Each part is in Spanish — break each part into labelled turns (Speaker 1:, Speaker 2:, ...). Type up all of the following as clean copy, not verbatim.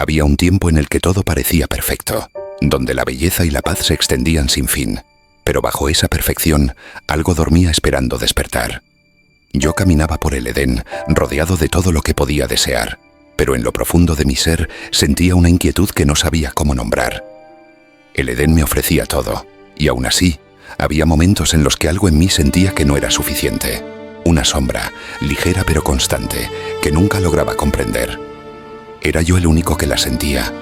Speaker 1: Había un tiempo en el que todo parecía perfecto, donde la belleza y la paz se extendían sin fin, pero bajo esa perfección, algo dormía esperando despertar. Yo caminaba por el Edén, rodeado de todo lo que podía desear, pero en lo profundo de mi ser sentía una inquietud que no sabía cómo nombrar. El Edén me ofrecía todo, y aún así, había momentos en los que algo en mí sentía que no era suficiente. Una sombra, ligera pero constante, que nunca lograba comprender. Era yo el único que la sentía.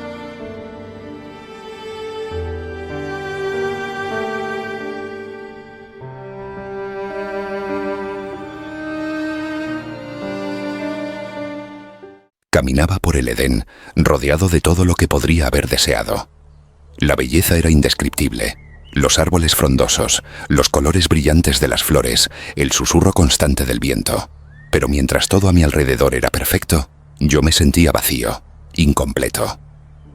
Speaker 1: Caminaba por el Edén, rodeado de todo lo que podría haber deseado. La belleza era indescriptible. Los árboles frondosos, los colores brillantes de las flores, el susurro constante del viento. Pero mientras todo a mi alrededor era perfecto, yo me sentía vacío, incompleto.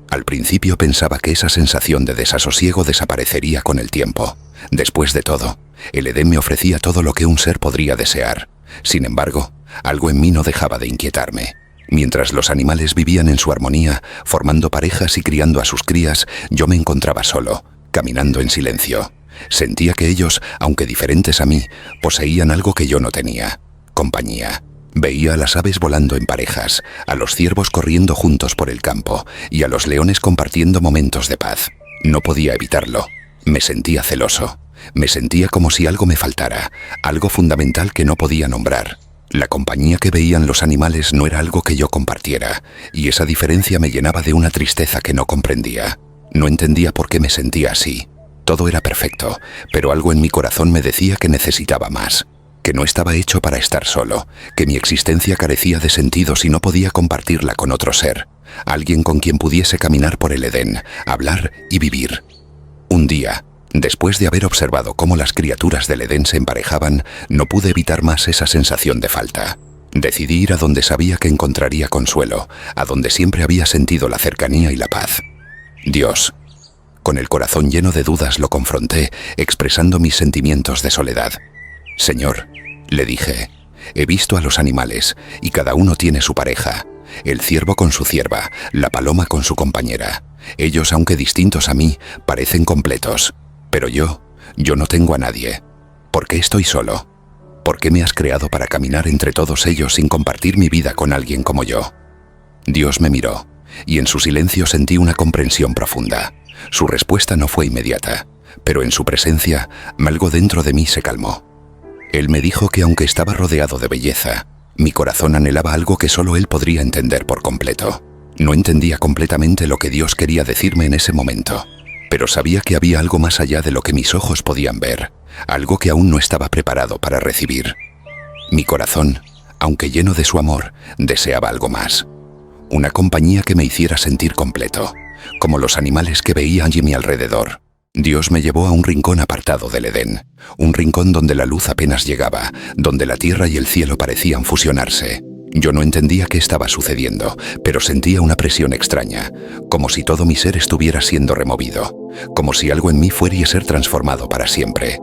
Speaker 1: Al principio pensaba que esa sensación de desasosiego desaparecería con el tiempo. Después de todo, el Edén me ofrecía todo lo que un ser podría desear. Sin embargo, algo en mí no dejaba de inquietarme. Mientras los animales vivían en su armonía, formando parejas y criando a sus crías, yo me encontraba solo, caminando en silencio. Sentía que ellos, aunque diferentes a mí, poseían algo que yo no tenía: compañía. Veía a las aves volando en parejas, a los ciervos corriendo juntos por el campo y a los leones compartiendo momentos de paz. No podía evitarlo. Me sentía celoso. Me sentía como si algo me faltara, algo fundamental que no podía nombrar. La compañía que veían los animales no era algo que yo compartiera, y esa diferencia me llenaba de una tristeza que no comprendía. No entendía por qué me sentía así. Todo era perfecto, pero algo en mi corazón me decía que necesitaba más, que no estaba hecho para estar solo, que mi existencia carecía de sentido si no podía compartirla con otro ser, alguien con quien pudiese caminar por el Edén, hablar y vivir. Un día, después de haber observado cómo las criaturas del Edén se emparejaban, no pude evitar más esa sensación de falta. Decidí ir a donde sabía que encontraría consuelo, a donde siempre había sentido la cercanía y la paz. Dios. Con el corazón lleno de dudas lo confronté, expresando mis sentimientos de soledad. Señor, le dije, he visto a los animales, y cada uno tiene su pareja. El ciervo con su cierva, la paloma con su compañera. Ellos, aunque distintos a mí, parecen completos. Pero yo no tengo a nadie. ¿Por qué estoy solo? ¿Por qué me has creado para caminar entre todos ellos sin compartir mi vida con alguien como yo? Dios me miró, y en su silencio sentí una comprensión profunda. Su respuesta no fue inmediata, pero en su presencia, algo dentro de mí se calmó. Él me dijo que aunque estaba rodeado de belleza, mi corazón anhelaba algo que solo él podría entender por completo. No entendía completamente lo que Dios quería decirme en ese momento, pero sabía que había algo más allá de lo que mis ojos podían ver, algo que aún no estaba preparado para recibir. Mi corazón, aunque lleno de su amor, deseaba algo más. Una compañía que me hiciera sentir completo, como los animales que veía allí a mi alrededor. Dios me llevó a un rincón apartado del Edén, un rincón donde la luz apenas llegaba, donde la tierra y el cielo parecían fusionarse. Yo no entendía qué estaba sucediendo, pero sentía una presión extraña, como si todo mi ser estuviera siendo removido, como si algo en mí fuera a ser transformado para siempre.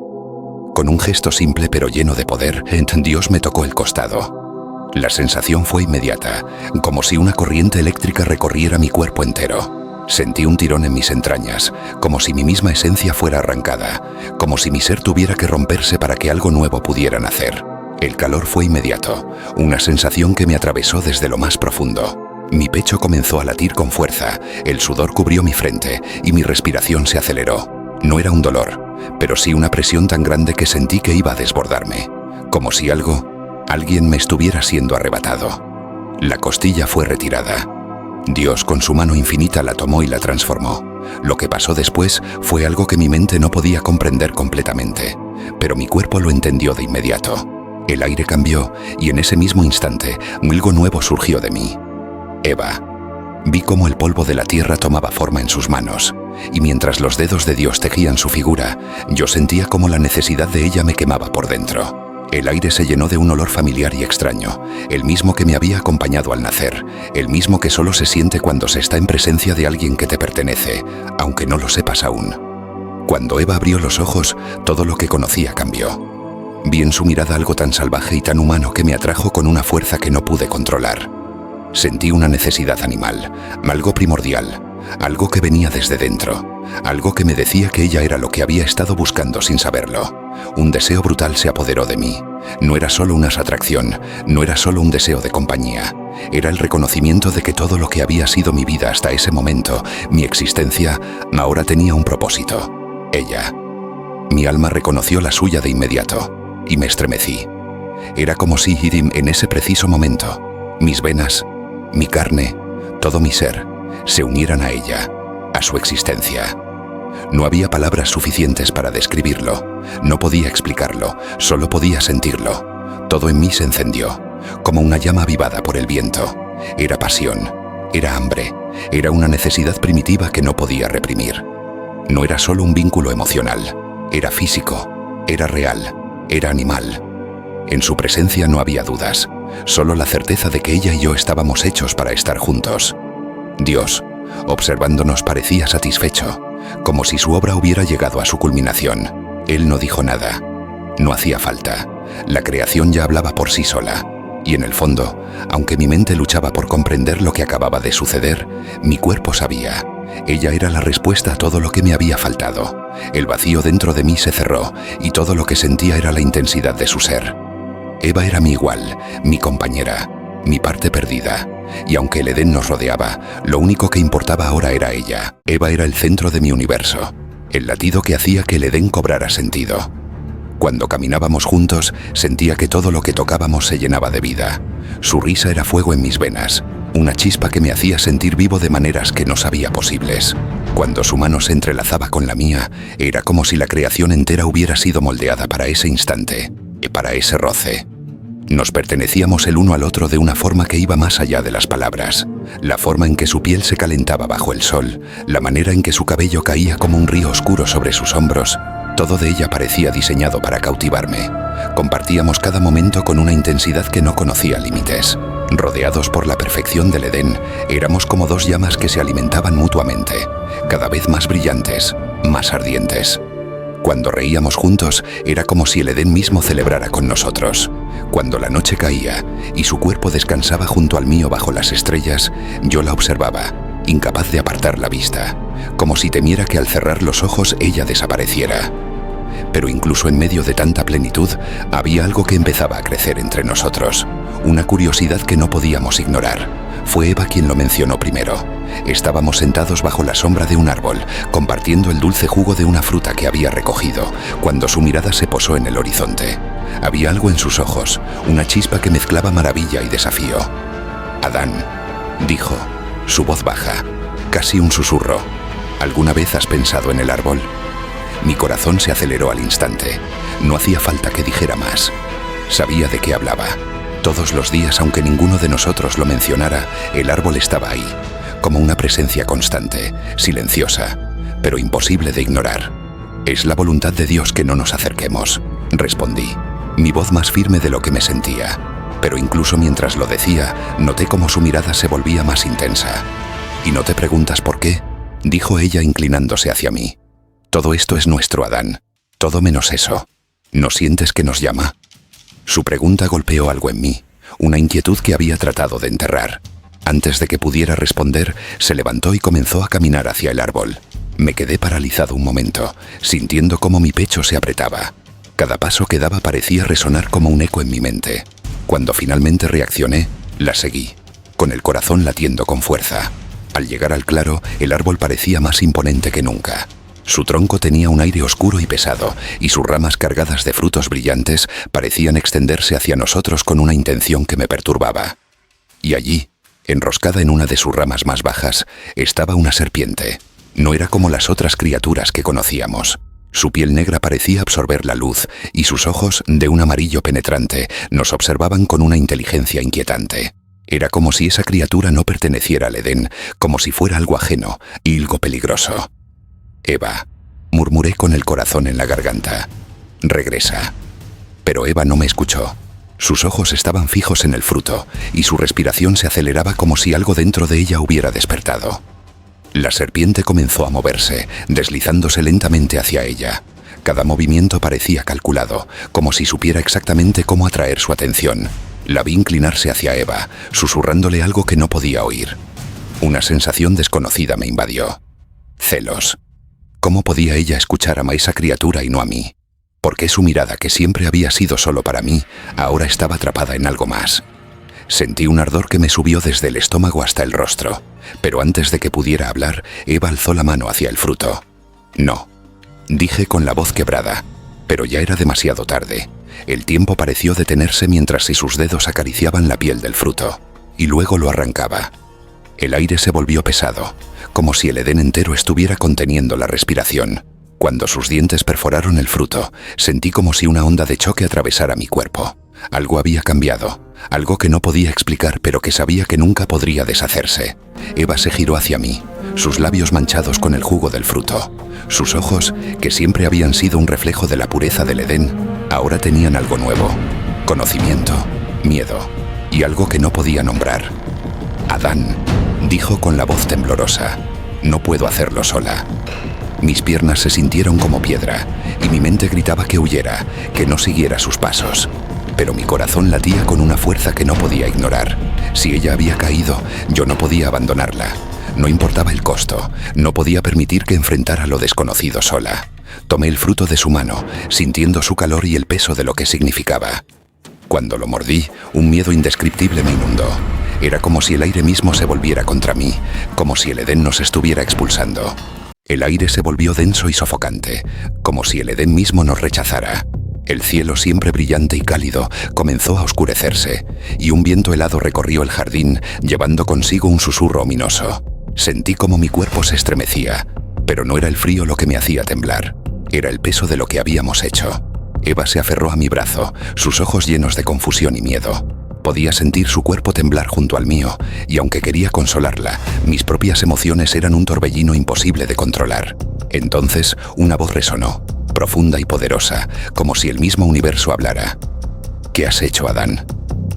Speaker 1: Con un gesto simple pero lleno de poder, Dios me tocó el costado. La sensación fue inmediata, como si una corriente eléctrica recorriera mi cuerpo entero. Sentí un tirón en mis entrañas, como si mi misma esencia fuera arrancada, como si mi ser tuviera que romperse para que algo nuevo pudiera nacer. El calor fue inmediato, una sensación que me atravesó desde lo más profundo. Mi pecho comenzó a latir con fuerza, el sudor cubrió mi frente y mi respiración se aceleró. No era un dolor, pero sí una presión tan grande que sentí que iba a desbordarme, como si alguien me estuviera siendo arrebatado. La costilla fue retirada. Dios con su mano infinita la tomó y la transformó. Lo que pasó después fue algo que mi mente no podía comprender completamente, pero mi cuerpo lo entendió de inmediato. El aire cambió y en ese mismo instante algo nuevo surgió de mí. Eva. Vi cómo el polvo de la tierra tomaba forma en sus manos, y mientras los dedos de Dios tejían su figura, yo sentía como la necesidad de ella me quemaba por dentro. El aire se llenó de un olor familiar y extraño, el mismo que me había acompañado al nacer, el mismo que solo se siente cuando se está en presencia de alguien que te pertenece, aunque no lo sepas aún. Cuando Eva abrió los ojos, todo lo que conocía cambió. Vi en su mirada algo tan salvaje y tan humano que me atrajo con una fuerza que no pude controlar. Sentí una necesidad animal, algo primordial, algo que venía desde dentro, algo que me decía que ella era lo que había estado buscando sin saberlo. Un deseo brutal se apoderó de mí. No era solo una atracción, no era solo un deseo de compañía. Era el reconocimiento de que todo lo que había sido mi vida hasta ese momento, mi existencia, ahora tenía un propósito. Ella. Mi alma reconoció la suya de inmediato, y me estremecí. Era como si en ese preciso momento, mis venas, mi carne, todo mi ser, se unieran a ella, a su existencia. No había palabras suficientes para describirlo, no podía explicarlo, solo podía sentirlo. Todo en mí se encendió, como una llama avivada por el viento. Era pasión, era hambre, era una necesidad primitiva que no podía reprimir. No era solo un vínculo emocional, era físico, era real, era animal. En su presencia no había dudas, solo la certeza de que ella y yo estábamos hechos para estar juntos. Dios, observándonos, parecía satisfecho, como si su obra hubiera llegado a su culminación. Él no dijo nada. No hacía falta. La creación ya hablaba por sí sola. Y en el fondo, aunque mi mente luchaba por comprender lo que acababa de suceder, mi cuerpo sabía. Ella era la respuesta a todo lo que me había faltado. El vacío dentro de mí se cerró y todo lo que sentía era la intensidad de su ser. Eva era mi igual, mi compañera, mi parte perdida. Y aunque el Edén nos rodeaba, lo único que importaba ahora era ella. Eva era el centro de mi universo, el latido que hacía que el Edén cobrara sentido. Cuando caminábamos juntos, sentía que todo lo que tocábamos se llenaba de vida. Su risa era fuego en mis venas, una chispa que me hacía sentir vivo de maneras que no sabía posibles. Cuando su mano se entrelazaba con la mía, era como si la creación entera hubiera sido moldeada para ese instante, y para ese roce. Nos pertenecíamos el uno al otro de una forma que iba más allá de las palabras. La forma en que su piel se calentaba bajo el sol, la manera en que su cabello caía como un río oscuro sobre sus hombros, todo de ella parecía diseñado para cautivarme. Compartíamos cada momento con una intensidad que no conocía límites. Rodeados por la perfección del Edén, éramos como dos llamas que se alimentaban mutuamente, cada vez más brillantes, más ardientes. Cuando reíamos juntos, era como si el Edén mismo celebrara con nosotros. Cuando la noche caía y su cuerpo descansaba junto al mío bajo las estrellas, yo la observaba, incapaz de apartar la vista, como si temiera que al cerrar los ojos ella desapareciera. Pero incluso en medio de tanta plenitud, había algo que empezaba a crecer entre nosotros, una curiosidad que no podíamos ignorar. Fue Eva quien lo mencionó primero. Estábamos sentados bajo la sombra de un árbol, compartiendo el dulce jugo de una fruta que había recogido, cuando su mirada se posó en el horizonte. Había algo en sus ojos, una chispa que mezclaba maravilla y desafío. «Adán», dijo, su voz baja, casi un susurro. «¿Alguna vez has pensado en el árbol?» Mi corazón se aceleró al instante. No hacía falta que dijera más. Sabía de qué hablaba. Todos los días, aunque ninguno de nosotros lo mencionara, el árbol estaba ahí, como una presencia constante, silenciosa, pero imposible de ignorar. «Es la voluntad de Dios que no nos acerquemos», respondí, mi voz más firme de lo que me sentía. Pero incluso mientras lo decía, noté cómo su mirada se volvía más intensa. «¿Y no te preguntas por qué?», dijo ella inclinándose hacia mí. «Todo esto es nuestro, Adán. Todo menos eso. ¿No sientes que nos llama?» Su pregunta golpeó algo en mí, una inquietud que había tratado de enterrar. Antes de que pudiera responder, se levantó y comenzó a caminar hacia el árbol. Me quedé paralizado un momento, sintiendo cómo mi pecho se apretaba. Cada paso que daba parecía resonar como un eco en mi mente. Cuando finalmente reaccioné, la seguí, con el corazón latiendo con fuerza. Al llegar al claro, el árbol parecía más imponente que nunca. Su tronco tenía un aire oscuro y pesado, y sus ramas cargadas de frutos brillantes parecían extenderse hacia nosotros con una intención que me perturbaba. Y allí, enroscada en una de sus ramas más bajas, estaba una serpiente. No era como las otras criaturas que conocíamos. Su piel negra parecía absorber la luz, y sus ojos, de un amarillo penetrante, nos observaban con una inteligencia inquietante. Era como si esa criatura no perteneciera al Edén, como si fuera algo ajeno y algo peligroso. «Eva», murmuré con el corazón en la garganta. «Regresa». Pero Eva no me escuchó. Sus ojos estaban fijos en el fruto, y su respiración se aceleraba como si algo dentro de ella hubiera despertado. La serpiente comenzó a moverse, deslizándose lentamente hacia ella. Cada movimiento parecía calculado, como si supiera exactamente cómo atraer su atención. La vi inclinarse hacia Eva, susurrándole algo que no podía oír. Una sensación desconocida me invadió. Celos. ¿Cómo podía ella escuchar a esa criatura y no a mí? ¿Por qué su mirada, que siempre había sido solo para mí, ahora estaba atrapada en algo más? Sentí un ardor que me subió desde el estómago hasta el rostro, pero antes de que pudiera hablar, Eva alzó la mano hacia el fruto. No, dije con la voz quebrada, pero ya era demasiado tarde. El tiempo pareció detenerse mientras sus dedos acariciaban la piel del fruto, y luego lo arrancaba. El aire se volvió pesado, como si el Edén entero estuviera conteniendo la respiración. Cuando sus dientes perforaron el fruto, sentí como si una onda de choque atravesara mi cuerpo. Algo había cambiado, algo que no podía explicar, pero que sabía que nunca podría deshacerse. Eva se giró hacia mí, sus labios manchados con el jugo del fruto. Sus ojos, que siempre habían sido un reflejo de la pureza del Edén, ahora tenían algo nuevo: conocimiento, miedo y algo que no podía nombrar. Adán, dijo con la voz temblorosa, no puedo hacerlo sola. Mis piernas se sintieron como piedra y mi mente gritaba que huyera, que no siguiera sus pasos. Pero mi corazón latía con una fuerza que no podía ignorar. Si ella había caído, yo no podía abandonarla. No importaba el costo, no podía permitir que enfrentara lo desconocido sola. Tomé el fruto de su mano, sintiendo su calor y el peso de lo que significaba. Cuando lo mordí, un miedo indescriptible me inundó. Era como si el aire mismo se volviera contra mí, como si el Edén nos estuviera expulsando. El aire se volvió denso y sofocante, como si el Edén mismo nos rechazara. El cielo, siempre brillante y cálido, comenzó a oscurecerse, y un viento helado recorrió el jardín, llevando consigo un susurro ominoso. Sentí como mi cuerpo se estremecía, pero no era el frío lo que me hacía temblar, era el peso de lo que habíamos hecho. Eva se aferró a mi brazo, sus ojos llenos de confusión y miedo. Podía sentir su cuerpo temblar junto al mío, y aunque quería consolarla, mis propias emociones eran un torbellino imposible de controlar. Entonces, una voz resonó, profunda y poderosa, como si el mismo universo hablara. ¿Qué has hecho, Adán?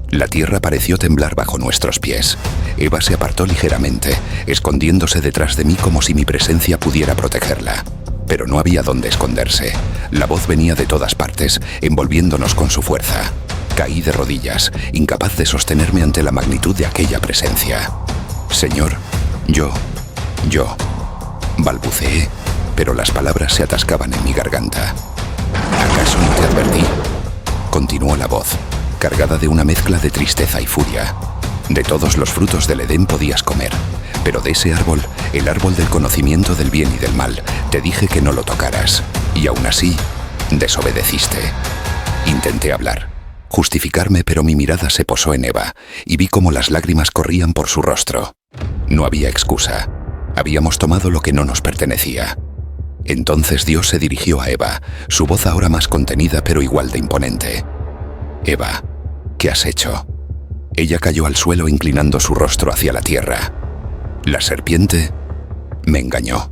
Speaker 1: La tierra pareció temblar bajo nuestros pies. Eva se apartó ligeramente, escondiéndose detrás de mí como si mi presencia pudiera protegerla. Pero no había dónde esconderse. La voz venía de todas partes, envolviéndonos con su fuerza. Caí de rodillas, incapaz de sostenerme ante la magnitud de aquella presencia. Señor, yo, balbuceé, pero las palabras se atascaban en mi garganta. ¿Acaso no te advertí? Continuó la voz, cargada de una mezcla de tristeza y furia. De todos los frutos del Edén podías comer, pero de ese árbol, el árbol del conocimiento del bien y del mal, te dije que no lo tocaras, y aún así, desobedeciste. Intenté hablar, justificarme, pero mi mirada se posó en Eva, y vi cómo las lágrimas corrían por su rostro. No había excusa. Habíamos tomado lo que no nos pertenecía. Entonces Dios se dirigió a Eva, su voz ahora más contenida pero igual de imponente. Eva, ¿qué has hecho? Ella cayó al suelo inclinando su rostro hacia la tierra. La serpiente me engañó,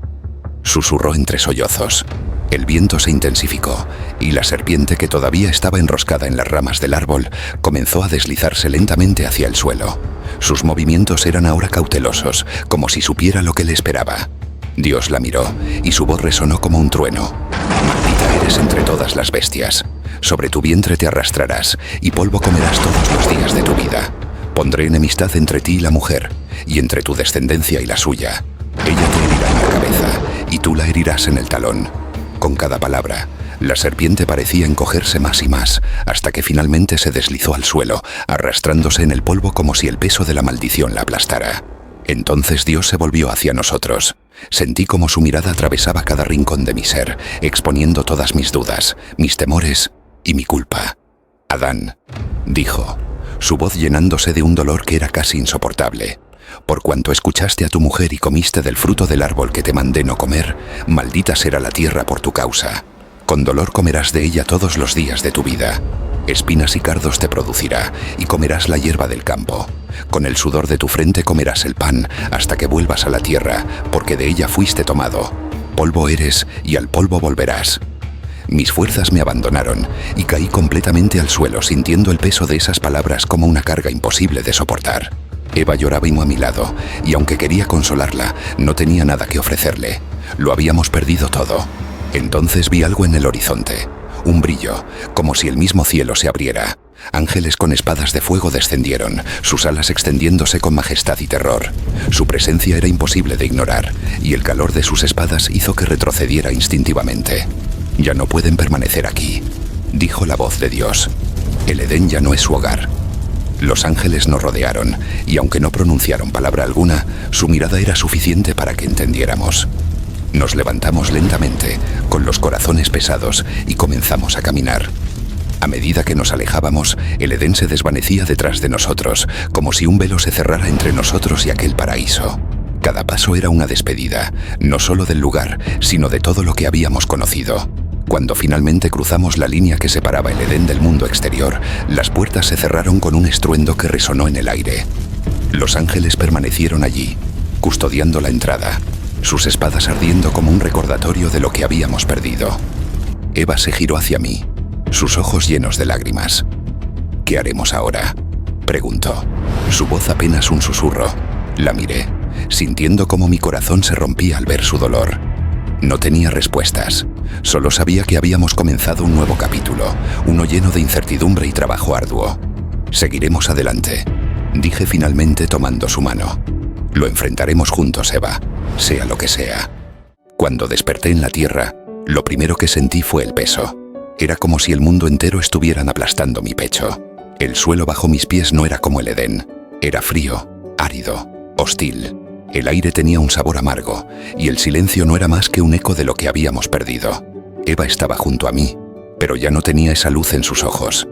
Speaker 1: susurró entre sollozos. El viento se intensificó y la serpiente, que todavía estaba enroscada en las ramas del árbol, comenzó a deslizarse lentamente hacia el suelo. Sus movimientos eran ahora cautelosos, como si supiera lo que le esperaba. Dios la miró y su voz resonó como un trueno. Maldita eres entre todas las bestias. Sobre tu vientre te arrastrarás y polvo comerás todos los días de tu vida. Pondré enemistad entre ti y la mujer, y entre tu descendencia y la suya. Ella te herirá en la cabeza y tú la herirás en el talón. Con cada palabra, la serpiente parecía encogerse más y más, hasta que finalmente se deslizó al suelo, arrastrándose en el polvo como si el peso de la maldición la aplastara. Entonces Dios se volvió hacia nosotros. Sentí como su mirada atravesaba cada rincón de mi ser, exponiendo todas mis dudas, mis temores y mi culpa. Adán, dijo, su voz llenándose de un dolor que era casi insoportable. Por cuanto escuchaste a tu mujer y comiste del fruto del árbol que te mandé no comer, maldita será la tierra por tu causa. Con dolor comerás de ella todos los días de tu vida. Espinas y cardos te producirá, y comerás la hierba del campo. Con el sudor de tu frente comerás el pan, hasta que vuelvas a la tierra, porque de ella fuiste tomado. Polvo eres, y al polvo volverás. Mis fuerzas me abandonaron, y caí completamente al suelo, sintiendo el peso de esas palabras como una carga imposible de soportar. Eva lloraba a mi lado, y aunque quería consolarla, no tenía nada que ofrecerle. Lo habíamos perdido todo. Entonces vi algo en el horizonte, un brillo, como si el mismo cielo se abriera. Ángeles con espadas de fuego descendieron, sus alas extendiéndose con majestad y terror. Su presencia era imposible de ignorar, y el calor de sus espadas hizo que retrocediera instintivamente. «Ya no pueden permanecer aquí», dijo la voz de Dios. «El Edén ya no es su hogar». Los ángeles nos rodearon, y aunque no pronunciaron palabra alguna, su mirada era suficiente para que entendiéramos. Nos levantamos lentamente, con los corazones pesados, y comenzamos a caminar. A medida que nos alejábamos, el Edén se desvanecía detrás de nosotros, como si un velo se cerrara entre nosotros y aquel paraíso. Cada paso era una despedida, no solo del lugar, sino de todo lo que habíamos conocido. Cuando finalmente cruzamos la línea que separaba el Edén del mundo exterior, las puertas se cerraron con un estruendo que resonó en el aire. Los ángeles permanecieron allí, custodiando la entrada, sus espadas ardiendo como un recordatorio de lo que habíamos perdido. Eva se giró hacia mí, sus ojos llenos de lágrimas. «¿Qué haremos ahora?», preguntó. Su voz apenas un susurro. La miré, sintiendo cómo mi corazón se rompía al ver su dolor. No tenía respuestas, solo sabía que habíamos comenzado un nuevo capítulo, uno lleno de incertidumbre y trabajo arduo. «Seguiremos adelante», dije finalmente tomando su mano. «Lo enfrentaremos juntos, Eva, sea lo que sea». Cuando desperté en la tierra, lo primero que sentí fue el peso. Era como si el mundo entero estuvieran aplastando mi pecho. El suelo bajo mis pies no era como el Edén. Era frío, árido, hostil. El aire tenía un sabor amargo, y el silencio no era más que un eco de lo que habíamos perdido. Eva estaba junto a mí, pero ya no tenía esa luz en sus ojos.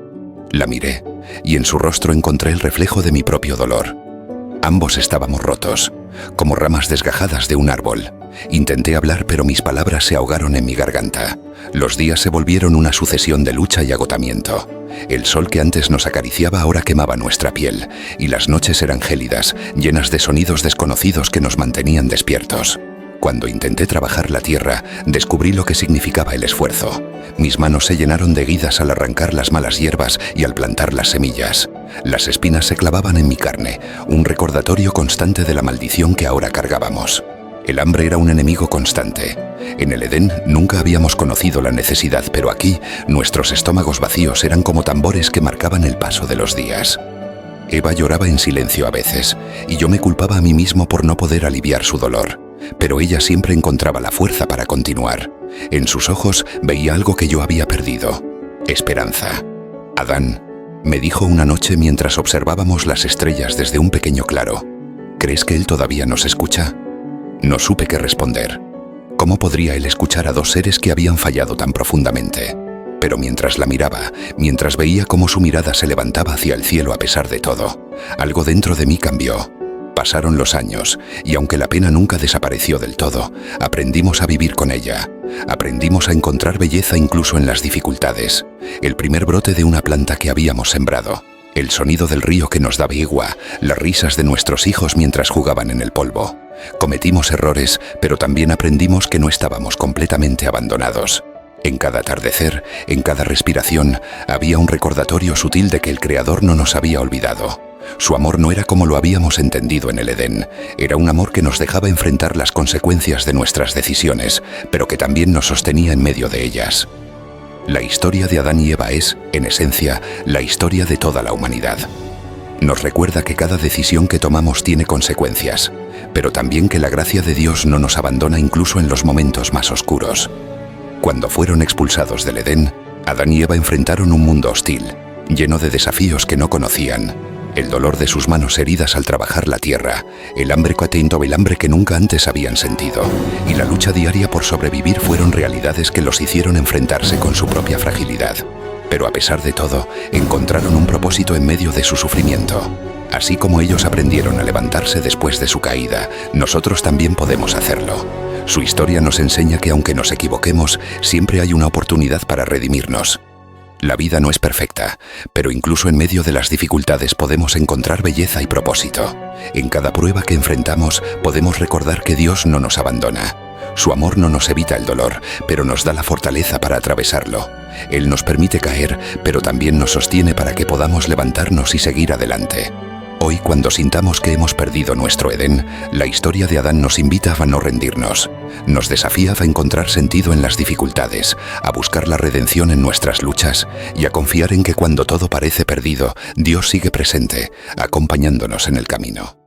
Speaker 1: La miré, y en su rostro encontré el reflejo de mi propio dolor. Ambos estábamos rotos, como ramas desgajadas de un árbol. Intenté hablar, pero mis palabras se ahogaron en mi garganta. Los días se volvieron una sucesión de lucha y agotamiento. El sol que antes nos acariciaba ahora quemaba nuestra piel, y las noches eran gélidas, llenas de sonidos desconocidos que nos mantenían despiertos. Cuando intenté trabajar la tierra, descubrí lo que significaba el esfuerzo. Mis manos se llenaron de guidas al arrancar las malas hierbas y al plantar las semillas. Las espinas se clavaban en mi carne, un recordatorio constante de la maldición que ahora cargábamos. El hambre era un enemigo constante. En el Edén nunca habíamos conocido la necesidad, pero aquí nuestros estómagos vacíos eran como tambores que marcaban el paso de los días. Eva lloraba en silencio a veces, y yo me culpaba a mí mismo por no poder aliviar su dolor. Pero ella siempre encontraba la fuerza para continuar. En sus ojos veía algo que yo había perdido: esperanza. «Adán», me dijo una noche mientras observábamos las estrellas desde un pequeño claro, «¿crees que él todavía nos escucha?». No supe qué responder. ¿Cómo podría él escuchar a dos seres que habían fallado tan profundamente? Pero mientras la miraba, mientras veía cómo su mirada se levantaba hacia el cielo a pesar de todo, algo dentro de mí cambió. Pasaron los años, y aunque la pena nunca desapareció del todo, aprendimos a vivir con ella. Aprendimos a encontrar belleza incluso en las dificultades. El primer brote de una planta que habíamos sembrado. El sonido del río que nos daba agua, las risas de nuestros hijos mientras jugaban en el polvo. Cometimos errores, pero también aprendimos que no estábamos completamente abandonados. En cada atardecer, en cada respiración, había un recordatorio sutil de que el Creador no nos había olvidado. Su amor no era como lo habíamos entendido en el Edén. Era un amor que nos dejaba enfrentar las consecuencias de nuestras decisiones, pero que también nos sostenía en medio de ellas. La historia de Adán y Eva es, en esencia, la historia de toda la humanidad. Nos recuerda que cada decisión que tomamos tiene consecuencias, pero también que la gracia de Dios no nos abandona incluso en los momentos más oscuros. Cuando fueron expulsados del Edén, Adán y Eva enfrentaron un mundo hostil, lleno de desafíos que no conocían. El dolor de sus manos heridas al trabajar la tierra, el hambre que nunca antes habían sentido, y la lucha diaria por sobrevivir fueron realidades que los hicieron enfrentarse con su propia fragilidad. Pero a pesar de todo, encontraron un propósito en medio de su sufrimiento. Así como ellos aprendieron a levantarse después de su caída, nosotros también podemos hacerlo. Su historia nos enseña que aunque nos equivoquemos, siempre hay una oportunidad para redimirnos. La vida no es perfecta, pero incluso en medio de las dificultades podemos encontrar belleza y propósito. En cada prueba que enfrentamos, podemos recordar que Dios no nos abandona. Su amor no nos evita el dolor, pero nos da la fortaleza para atravesarlo. Él nos permite caer, pero también nos sostiene para que podamos levantarnos y seguir adelante. Hoy, cuando sintamos que hemos perdido nuestro Edén, la historia de Adán nos invita a no rendirnos. Nos desafía a encontrar sentido en las dificultades, a buscar la redención en nuestras luchas y a confiar en que cuando todo parece perdido, Dios sigue presente, acompañándonos en el camino.